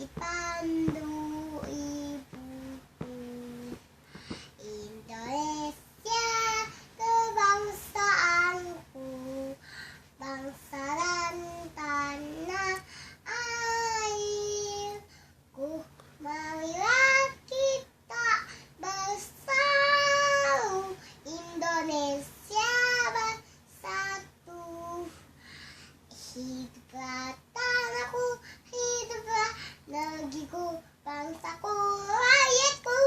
dipandu ibuku. Indonesia kebangsaanku, bangsa dan tanah airku. Marilah kita bersatu, Indonesia bersatu. Hiduplah tanahku, hiduplah negeriku, bangsaku, rakyatku.